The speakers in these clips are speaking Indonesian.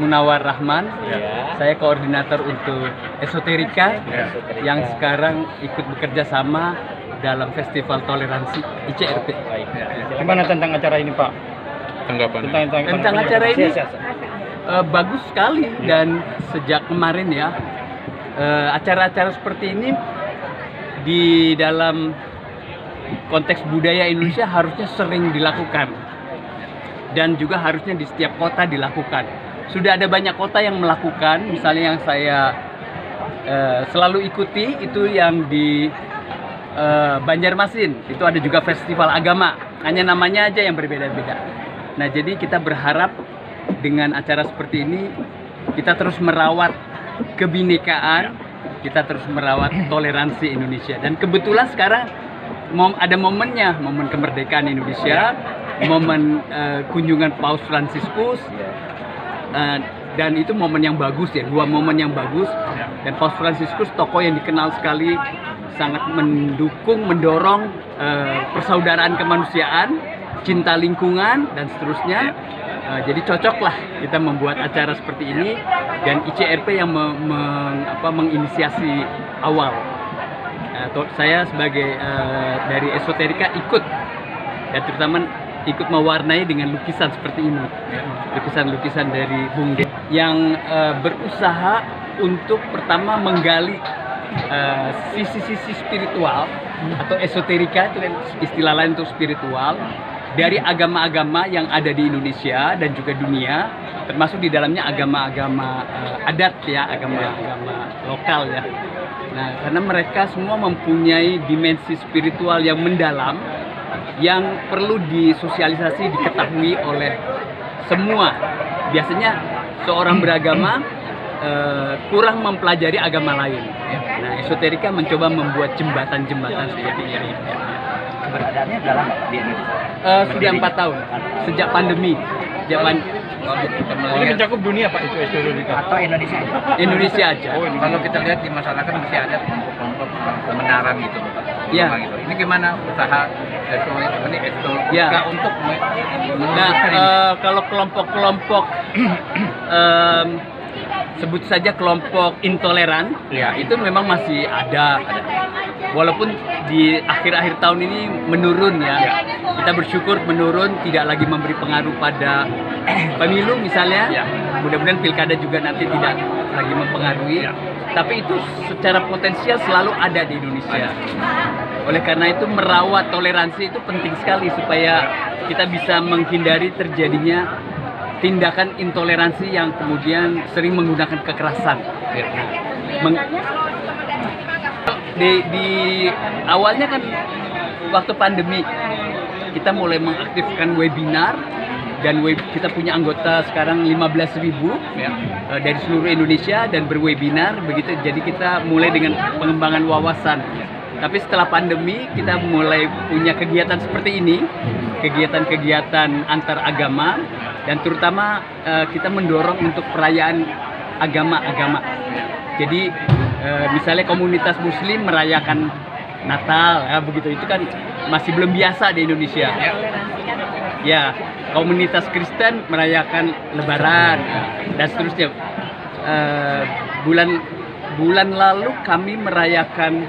Munawar Rahman, Ya. saya koordinator untuk Esoterika Ya. yang sekarang ikut bekerja sama dalam Festival Toleransi ICRP. Gimana tentang acara ini, Pak? Tanggapannya. Tentang acara ini bagus sekali dan sejak kemarin ya acara-acara seperti ini di dalam konteks budaya Indonesia harusnya sering dilakukan. Dan juga harusnya di setiap kota dilakukan. Sudah ada banyak kota yang melakukan, misalnya yang saya selalu ikuti itu yang di Banjarmasin, itu ada juga festival agama, hanya namanya aja yang berbeda-beda. Nah, jadi kita berharap dengan acara seperti ini kita terus merawat kebinekaan, kita terus merawat toleransi Indonesia. Dan kebetulan sekarang ada momennya, momen kemerdekaan Indonesia, momen kunjungan Paus Fransiskus, dan itu momen yang bagus ya, dua momen yang bagus. Dan Paus Fransiskus tokoh yang dikenal sekali, sangat mendorong persaudaraan kemanusiaan, cinta lingkungan dan seterusnya. Jadi cocoklah kita membuat acara seperti ini dan ICRP yang menginisiasi awal. Saya sebagai dari Esoterika ikut, dan terutama ikut mewarnai dengan lukisan seperti ini, lukisan-lukisan dari Bung De yang berusaha untuk pertama menggali sisi-sisi spiritual atau esoterika, itu istilah lain untuk spiritual, dari agama-agama yang ada di Indonesia dan juga dunia, termasuk di dalamnya agama-agama adat ya, agama-agama lokal ya. Nah, karena mereka semua mempunyai dimensi spiritual yang mendalam, yang perlu disosialisasi, diketahui oleh semua. Biasanya seorang beragama kurang mempelajari agama lain. Nah, Esoterika mencoba membuat jembatan-jembatan seperti ini. Keberadaannya udah lama di Indonesia? Sudah 4 tahun, sejak pandemi. Ini mencakup dunia, Pak, itu Esoterika? Atau Indonesia aja? Indonesia aja. Oh, ini. Kalau kita lihat di masyarakat masih ada kelompok kebenaran gitu, Pak. Ya. Gitu. Ini gimana usaha Esoterika Ya. untuk Nah, menunjukkan ini? kalau kelompok-kelompok sebut saja kelompok intoleran, ya itu memang masih ada. Walaupun di akhir-akhir tahun ini menurun ya. Kita bersyukur menurun, tidak lagi memberi pengaruh pada pemilu misalnya. Mudah-mudahan pilkada juga nanti tidak lagi mempengaruhi. Tapi itu secara potensial selalu ada di Indonesia. Oleh karena itu merawat toleransi itu penting sekali supaya kita bisa menghindari terjadinya tindakan intoleransi yang kemudian sering menggunakan kekerasan. Di awalnya kan waktu pandemi kita mulai mengaktifkan webinar, dan kita punya anggota sekarang 15.000 dari seluruh Indonesia dan berwebinar begitu. Jadi kita mulai dengan pengembangan wawasan. Tapi setelah pandemi kita mulai punya kegiatan seperti ini, kegiatan-kegiatan antar agama, dan terutama kita mendorong untuk perayaan agama-agama. Jadi misalnya komunitas Muslim merayakan Natal, ya begitu, itu kan masih belum biasa di Indonesia. Ya, komunitas Kristen merayakan Lebaran dan seterusnya. Bulan lalu kami merayakan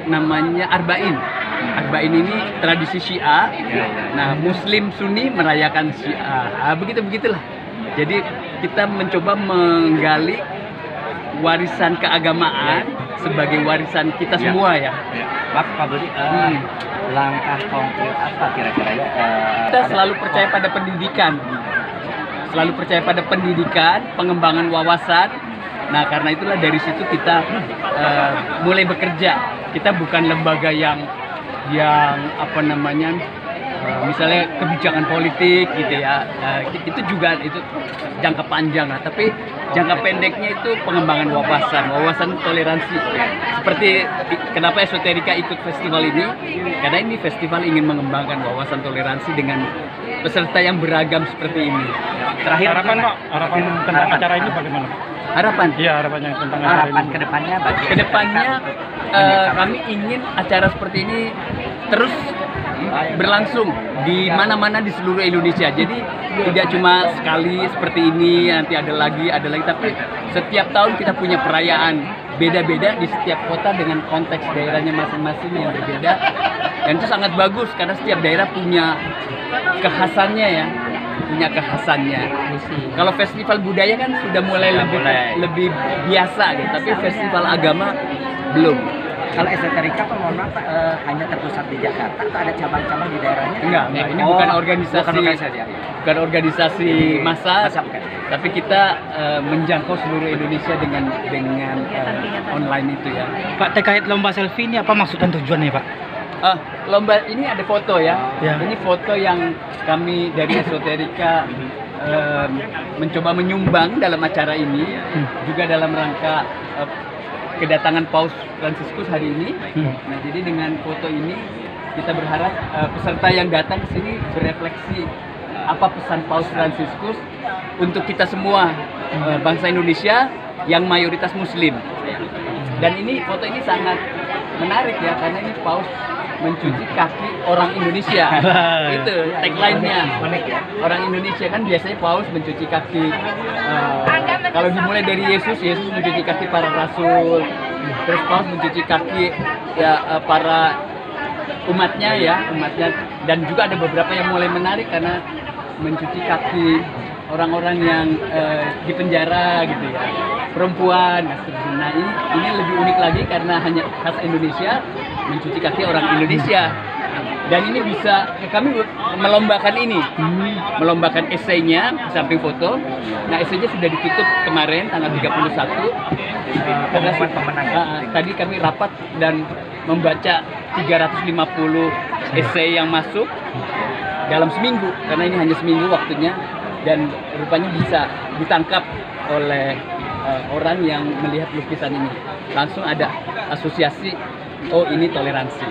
namanya Arba'in. Arba'in ini tradisi Syiah. Nah, Muslim Sunni merayakan Syiah. Begitulah. Jadi kita mencoba menggali warisan keagamaan sebagai warisan kita semua ya. Pak Budi, langkah konkret apa kira-kira ya? Kita selalu percaya pada pendidikan. Selalu percaya pada pendidikan, pengembangan wawasan. Nah, karena itulah dari situ kita mulai bekerja. Kita bukan lembaga yang apa namanya, misalnya kebijakan politik gitu ya. Itu juga itu jangka panjang lah. Tapi jangka pendeknya itu pengembangan wawasan toleransi. Seperti kenapa Esoterika ikut festival ini? Karena ini festival ingin mengembangkan wawasan toleransi dengan peserta yang beragam seperti ini. Terakhir, harapan, Pak, harapan tentang acara ini bagaimana? Harapan? Iya, harapannya tentang acara Harapan ini. kedepannya bagi Kedepannya kami ingin acara seperti ini terus berlangsung di mana-mana di seluruh Indonesia. Jadi tidak cuma sekali seperti ini, nanti ada lagi, tapi setiap tahun kita punya perayaan beda-beda di setiap kota dengan konteks daerahnya masing-masing yang berbeda. Dan itu sangat bagus karena setiap daerah punya kekhasannya ya, punya kekhasannya. Kalau festival budaya kan sudah mulai lebih biasa gitu, tapi festival agama belum. Kalau esoterika Pak, mohon maaf Pak, hanya terpusat di Jakarta atau ada cabang-cabang di daerahnya? Enggak, ini bukan organisasi massa, bukan. tapi kita menjangkau seluruh Indonesia dengan online itu ya. Pak, terkait lomba selfie ini apa maksud dan tujuannya Pak? Lomba ini ada foto ya. Ya. Ini foto yang kami dari esoterika mencoba menyumbang dalam acara ini, juga dalam rangka kedatangan Paus Fransiskus hari ini. Nah, jadi dengan foto ini kita berharap peserta yang datang ke sini berefleksi apa pesan Paus Fransiskus untuk kita semua bangsa Indonesia yang mayoritas Muslim. Dan ini foto ini sangat menarik ya, karena ini Paus mencuci kaki orang Indonesia. Itu tagline-nya. Orang Indonesia kan biasanya Paus mencuci kaki. Kalau dimulai dari Yesus mencuci kaki para rasul. Terus Paus mencuci kaki ya para umatnya. Dan juga ada beberapa yang mulai menarik karena mencuci kaki orang-orang yang di penjara gitu ya, perempuan. Nah ini lebih unik lagi karena hanya khas Indonesia, mencuci kaki orang Indonesia. Dan ini bisa kami melombakan ini, melombakan esainya di samping foto. Nah, esainya sudah ditutup kemarin tanggal 31. Pengumuman pemenang. Tadi kami rapat dan membaca 350 esai yang masuk dalam seminggu, karena ini hanya seminggu waktunya, dan rupanya bisa ditangkap oleh orang yang melihat lukisan ini. Langsung ada asosiasi, oh ini toleransi.